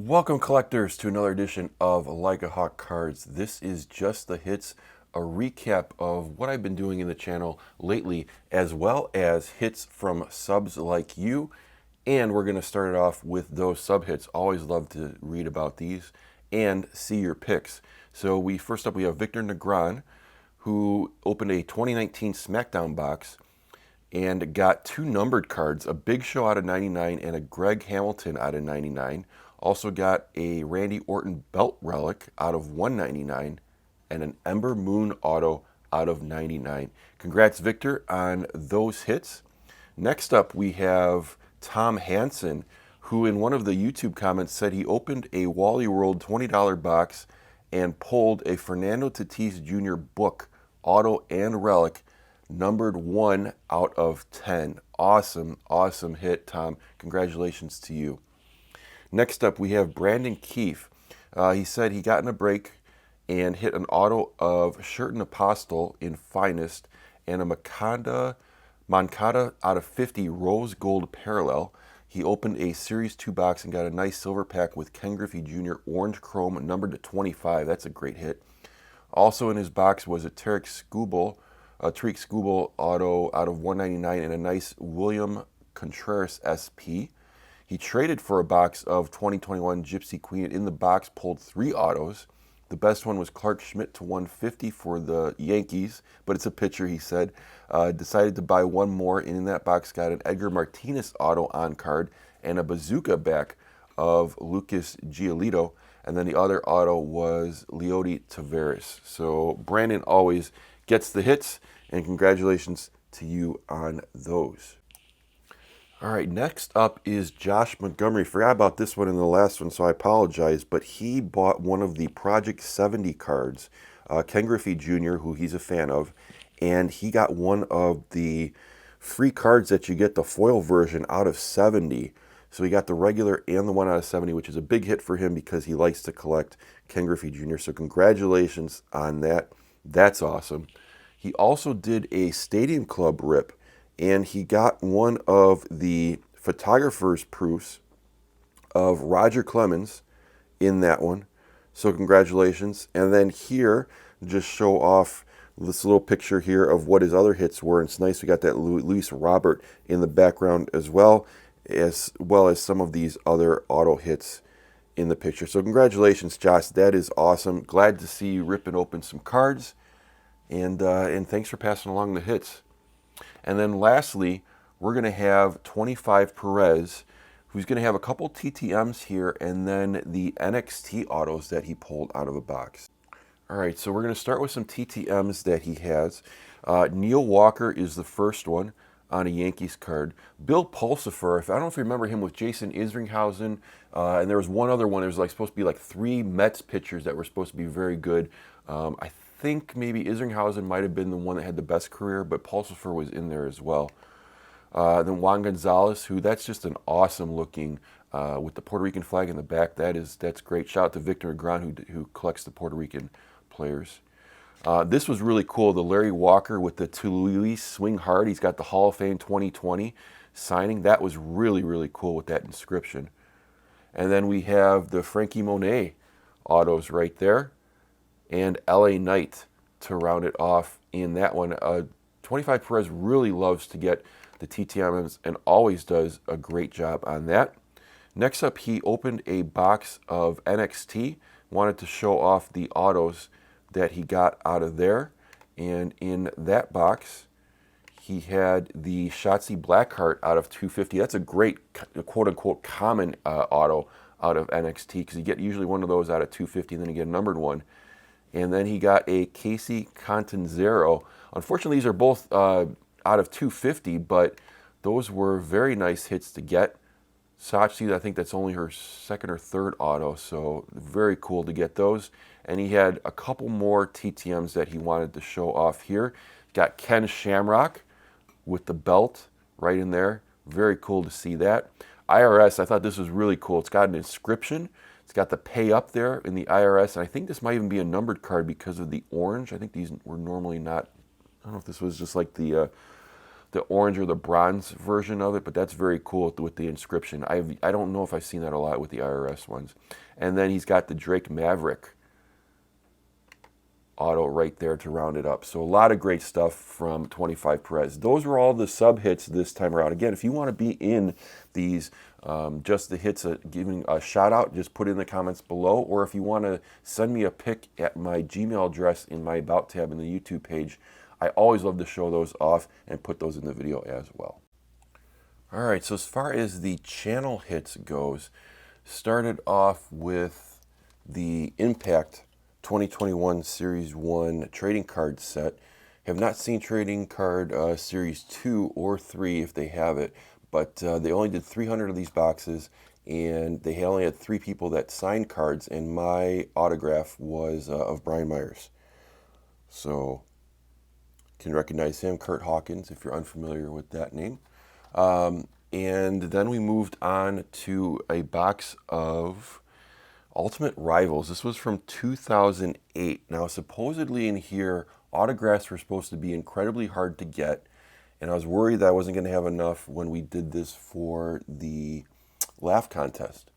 Welcome, collectors, to another edition of Like a Hawk Cards. This is Just the Hits, a recap of what I've been doing in the channel lately, as well as hits from subs like you. And we're going to start it off with those sub hits. Always love to read about these and see your picks. So first up we have Victor Negron, who opened a 2019 SmackDown box and got two numbered cards, a Big Show out of 99 and a Greg Hamilton out of 99. Also got a Randy Orton belt relic out of 199 and an Ember Moon auto out of 99. Congrats, Victor, on those hits. Next up, we have Tom Hansen, who in one of the YouTube comments said he opened a Wally World $20 box and pulled a Fernando Tatis Jr. book, auto and relic, numbered 1 out of 10. Awesome, awesome hit, Tom. Congratulations to you. Next up, we have Brandon Keefe. He said he got in a break and hit an auto of Shirt and Apostle in Finest and a Moncada out of 50 Rose Gold Parallel. He opened a Series 2 box and got a nice silver pack with Ken Griffey Jr. Orange Chrome numbered to 25. That's a great hit. Also in his box was a Tariq Skubal auto out of 199 and a nice William Contreras SP. He traded for a box of 2021 Gypsy Queen. In the box, pulled 3 autos. The best one was Clark Schmidt to 150 for the Yankees, but it's a pitcher, he said. Decided to buy one more, and in that box got an Edgar Martinez auto on card and a bazooka back of Lucas Giolito. And then the other auto was Leody Taveras. So Brandon always gets the hits, and congratulations to you on those. All right, next up is Josh Montgomery. Forgot about this one in the last one, so I apologize, but he bought one of the Project 70 cards, Ken Griffey Jr., who he's a fan of, and he got one of the free cards that you get, the foil version, out of 70. So he got the regular and the 1 out of 70, which is a big hit for him because he likes to collect Ken Griffey Jr., so congratulations on that. That's awesome. He also did a Stadium Club rip, and he got one of the photographer's proofs of Roger Clemens in that one. So congratulations. And then here, just show off this little picture here of what his other hits were. And it's nice we got that Luis Robert in the background as well as some of these other auto hits in the picture. So congratulations, Josh. That is awesome. Glad to see you ripping open some cards. And thanks for passing along the hits. And then lastly, we're going to have 25 Perez, who's going to have a couple TTMs here, and then the NXT autos that he pulled out of a box. All right, so we're going to start with some TTMs that he has. Neil Walker is the first one on a Yankees card. Bill Pulsifer, I don't know if you remember him with Jason Isringhausen, and there was one other one. There was supposed to be 3 Mets pitchers that were supposed to be very good. I think maybe Isringhausen might have been the one that had the best career, but Pulsifer was in there as well. Then Juan Gonzalez, that's just an awesome looking with the Puerto Rican flag in the back. That's great. Shout out to Victor Negron who collects the Puerto Rican players. This was really cool. The Larry Walker with the To Luis Swing Hard. He's got the Hall of Fame 2020 signing. That was really, really cool with that inscription. And then we have the Frankie Monet autos right there, and LA Knight to round it off in that one. 25 Perez really loves to get the TTMs and always does a great job on that. Next up, he opened a box of NXT, wanted to show off the autos that he got out of there. And in that box, he had the Shotzi Blackheart out of 250. That's a great quote-unquote common auto out of NXT, because you get usually one of those out of 250, and then you get a numbered one. And then he got a Casey Catanzaro. Unfortunately, these are both out of 250, but those were very nice hits to get. Sachi, I think that's only her second or third auto, so very cool to get those. And he had a couple more TTMs that he wanted to show off here. Got Ken Shamrock with the belt right in there. Very cool to see that. IRS, I thought this was really cool. It's got an inscription. It's got the pay up there in the IRS, and I think this might even be a numbered card because of the orange. I think these were normally not. I don't know if this was just like the the orange or the bronze version of it, but that's very cool with the inscription. I don't know if I've seen that a lot with the IRS ones. And then he's got the Drake Maverick auto right there to round it up. So a lot of great stuff from 25 Perez. Those were all the sub hits this time around. Again, if you want to be in these just the hits, giving a shout out, just put it in the comments below. Or if you want to send me a pic at my Gmail address in my About tab in the YouTube page, I always love to show those off and put those in the video as well. All right, so as far as the channel hits goes, started off with the Impact 2021 Series 1 trading card set. Have not seen trading card Series 2 or 3 if they have it, but they only did 300 of these boxes, and they only had 3 people that signed cards, and my autograph was of Brian Myers. So, can recognize him, Kurt Hawkins, if you're unfamiliar with that name. And then we moved on to a box of Ultimate Rivals. This was from 2008. Now, supposedly in here, autographs were supposed to be incredibly hard to get, and I was worried that I wasn't going to have enough when we did this for the laugh contest.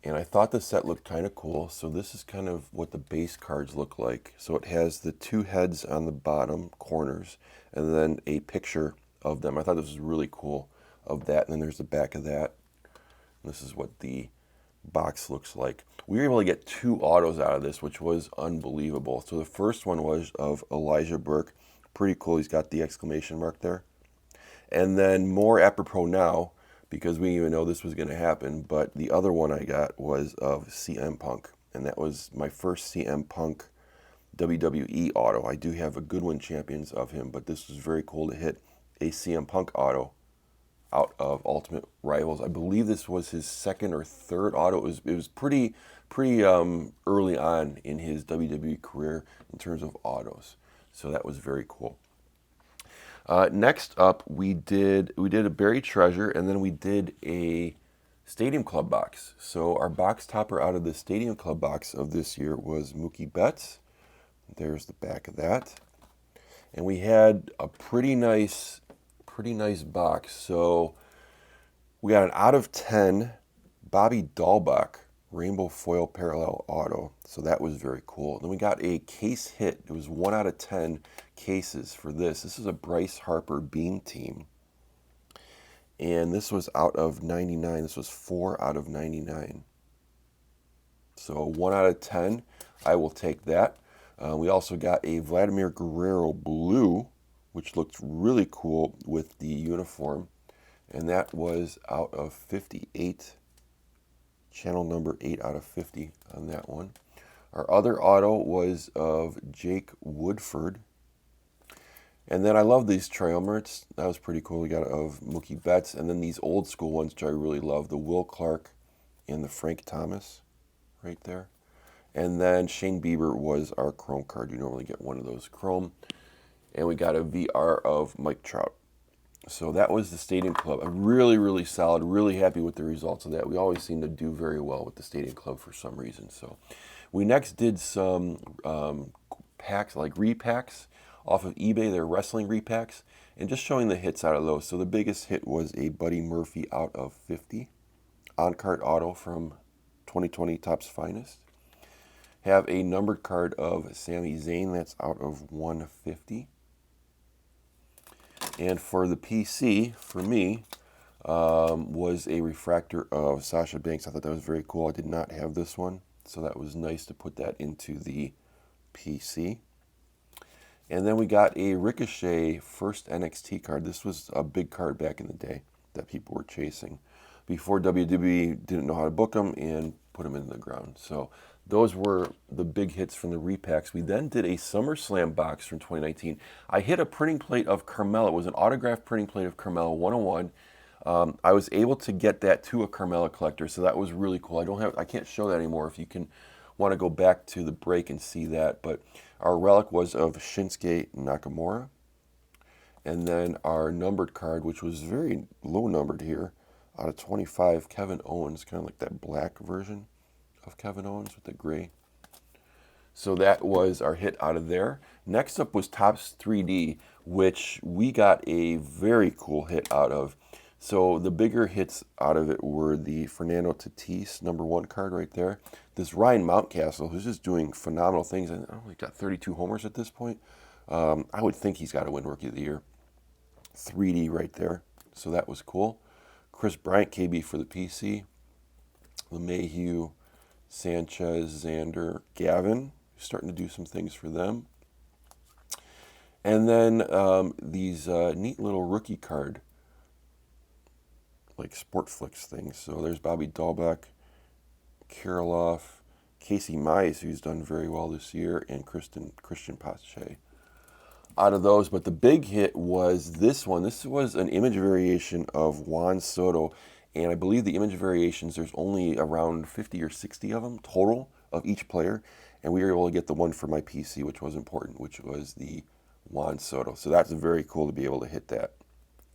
And I thought the set looked kind of cool, so this is kind of what the base cards look like. So it has the 2 heads on the bottom corners, and then a picture of them. I thought this was really cool of that, and then there's the back of that. And this is what the box looks like. We were able to get 2 autos out of this, which was unbelievable. So the first one was of Elijah Burke. Pretty cool. He's got the exclamation mark there. And then more apropos now, because we didn't even know this was going to happen, but the other one I got was of CM Punk. And that was my first CM Punk WWE auto. I do have a Goodwin Champions of him, but this was very cool to hit a CM Punk auto out of Ultimate Rivals. I believe this was his 2nd or 3rd auto. It was pretty early on in his WWE career in terms of autos. So that was very cool. Next up, we did a Buried Treasure, and then we did a Stadium Club box. So our box topper out of the Stadium Club box of this year was Mookie Betts. There's the back of that. And we had a pretty nice box. So we got an out of 10 Bobby Dahlbach Rainbow Foil Parallel Auto. So that was very cool. Then we got a case hit. It was 1 out of 10 cases for this. This is a Bryce Harper Beam Team. And this was out of 99. This was 4 out of 99. So 1 out of 10. I will take that. We also got a Vladimir Guerrero Blue, which looked really cool with the uniform. And that was out of 58. Channel number 8 out of 50 on that one. Our other auto was of Jake Woodford. And then I love these triumvirates. That was pretty cool. We got of Mookie Betts. And then these old school ones, which I really love. The Will Clark and the Frank Thomas right there. And then Shane Bieber was our Chrome card. You normally get one of those Chrome. And we got a VR of Mike Trout. So that was the Stadium Club. I'm really solid, really happy with the results of that. We always seem to do very well with the Stadium Club for some reason. So we next did some packs, like repacks off of eBay. They're wrestling repacks, and just showing the hits out of those. So the biggest hit was a Buddy Murphy out of 50. On-card auto from 2020 Topps Finest. Have a numbered card of Sami Zayn. That's out of 150. And for the PC, for me, was a refractor of Sasha Banks. I thought that was very cool. I did not have this one, so that was nice to put that into the PC. And then we got a Ricochet first NXT card. This was a big card back in the day that people were chasing before WWE didn't know how to book them and put them in the ground. So those were the big hits from the repacks. We then did a Summerslam box from 2019. I hit a printing plate of Carmella. It was an autographed printing plate of Carmella 101. I was able to get that to a Carmella collector, so that was really cool. I can't show that anymore. If you want to go back to the break and see that, but our relic was of Shinsuke Nakamura. And then our numbered card, which was very low numbered here, out of 25, Kevin Owens, kind of like that black version of Kevin Owens with the gray So that was our hit out of there. Next up was Topps 3D, which we got a very cool hit out of. So the bigger hits out of it were the Fernando Tatis #1 card right there. This Ryan Mountcastle, who's just doing phenomenal things, and I don't know, he got 32 homers at this point. I would think he's got to win Rookie of the Year. 3D right there. So that was cool. Chris Bryant, KB for the PC. LeMahieu, Sanchez, Xander, Gavin. Starting to do some things for them. And then these neat little rookie card, like Sportflix things. So there's Bobby Dahlbeck, Kirilloff, Casey Mize, who's done very well this year, and Christian Pache. Out of those, but the big hit was this one. This was an image variation of Juan Soto, and I believe the image variations, there's only around 50 or 60 of them total of each player, and we were able to get the one for my PC, which was important, which was the Juan Soto. So that's very cool to be able to hit that.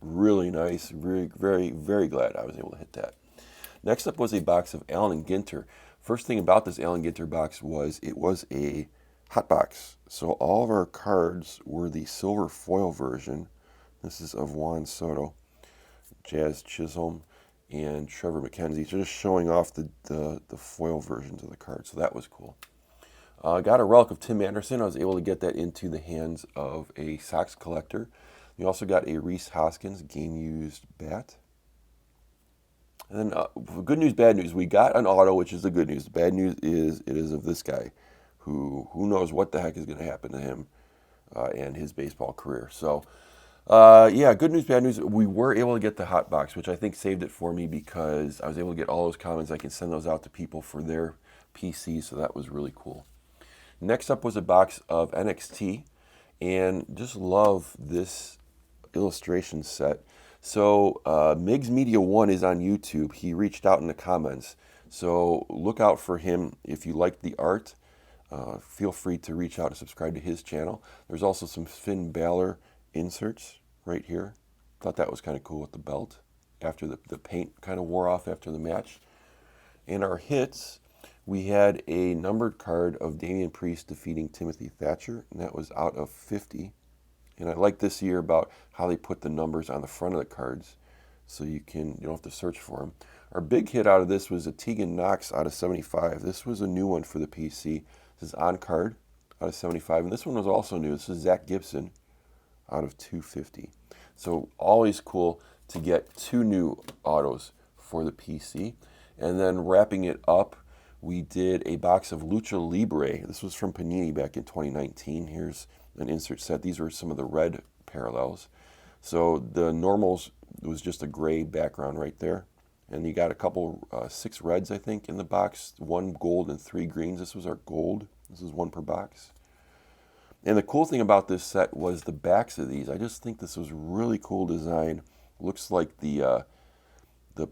Really nice. Very, very, very glad I was able to hit that. Next up was a box of Allen and Ginter. First thing about this Allen Ginter box was it was a hot box. So all of our cards were the silver foil version. This is of Juan Soto, Jazz Chisholm, and Trevor McKenzie. So just showing off the foil versions of the cards. So that was cool. I got a relic of Tim Anderson. I was able to get that into the hands of a Sox collector. We also got a Rhys Hoskins game-used bat. And then good news, bad news. We got an auto, which is the good news. The bad news is it is of this guy, who knows what the heck is going to happen to him and his baseball career. So, yeah, good news, bad news. We were able to get the hot box, which I think saved it for me because I was able to get all those comments. I can send those out to people for their PC, so that was really cool. Next up was a box of NXT, and just love this illustration set. So Migs Media 1 is on YouTube. He reached out in the comments. So look out for him. If you like the art, feel free to reach out and subscribe to his channel. There's also some Finn Balor inserts right here. Thought that was kind of cool with the belt after the paint kind of wore off after the match. In our hits, we had a numbered card of Damian Priest defeating Timothy Thatcher, and that was out of 50. And I like this year about how they put the numbers on the front of the cards so you don't have to search for them. Our big hit out of this was a Tegan Knox out of 75. This was a new one for the PC. This is on card out of 75. And this one was also new. This is Zach Gibson out of 250. So always cool to get two new autos for the PC. And then wrapping it up, we did a box of Lucha Libre. This was from Panini back in 2019. Here's an insert set. These were some of the red parallels. So the normals was just a gray background right there. And you got a couple, 6 reds, I think, in the box. 1 gold and 3 greens. This was our gold. This is 1 per box. And the cool thing about this set was the backs of these. I just think this was really cool design. Looks like the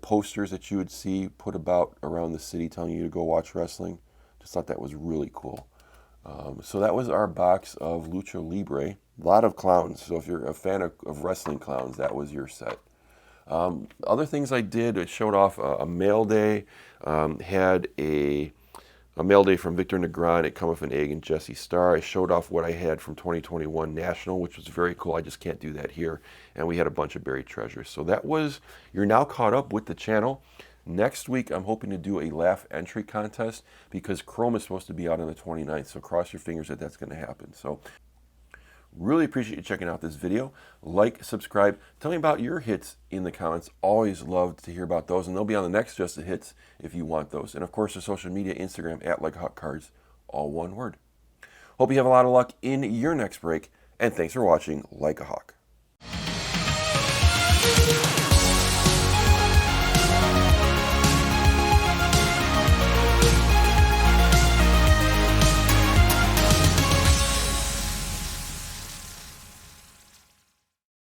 posters that you would see put about around the city telling you to go watch wrestling. Just thought that was really cool. So that was our box of Lucha Libre. A lot of clowns. So if you're a fan of wrestling clowns, that was your set. Other things I did, it showed off a mail day. Had a mail day from Victor Negron at Come With an Egg and Jesse Starr. I showed off what I had from 2021 National, which was very cool. I just can't do that here. And we had a bunch of buried treasures. So that was, you're now caught up with the channel. Next week, I'm hoping to do a laugh entry contest because Chrome is supposed to be out on the 29th. So cross your fingers that that's going to happen. So really appreciate you checking out this video. Like, subscribe. Tell me about your hits in the comments. Always love to hear about those. And they'll be on the next Just the Hits if you want those. And of course, the social media, Instagram, @LikeAHawkCards, all one word. Hope you have a lot of luck in your next break. And thanks for watching Like a Hawk.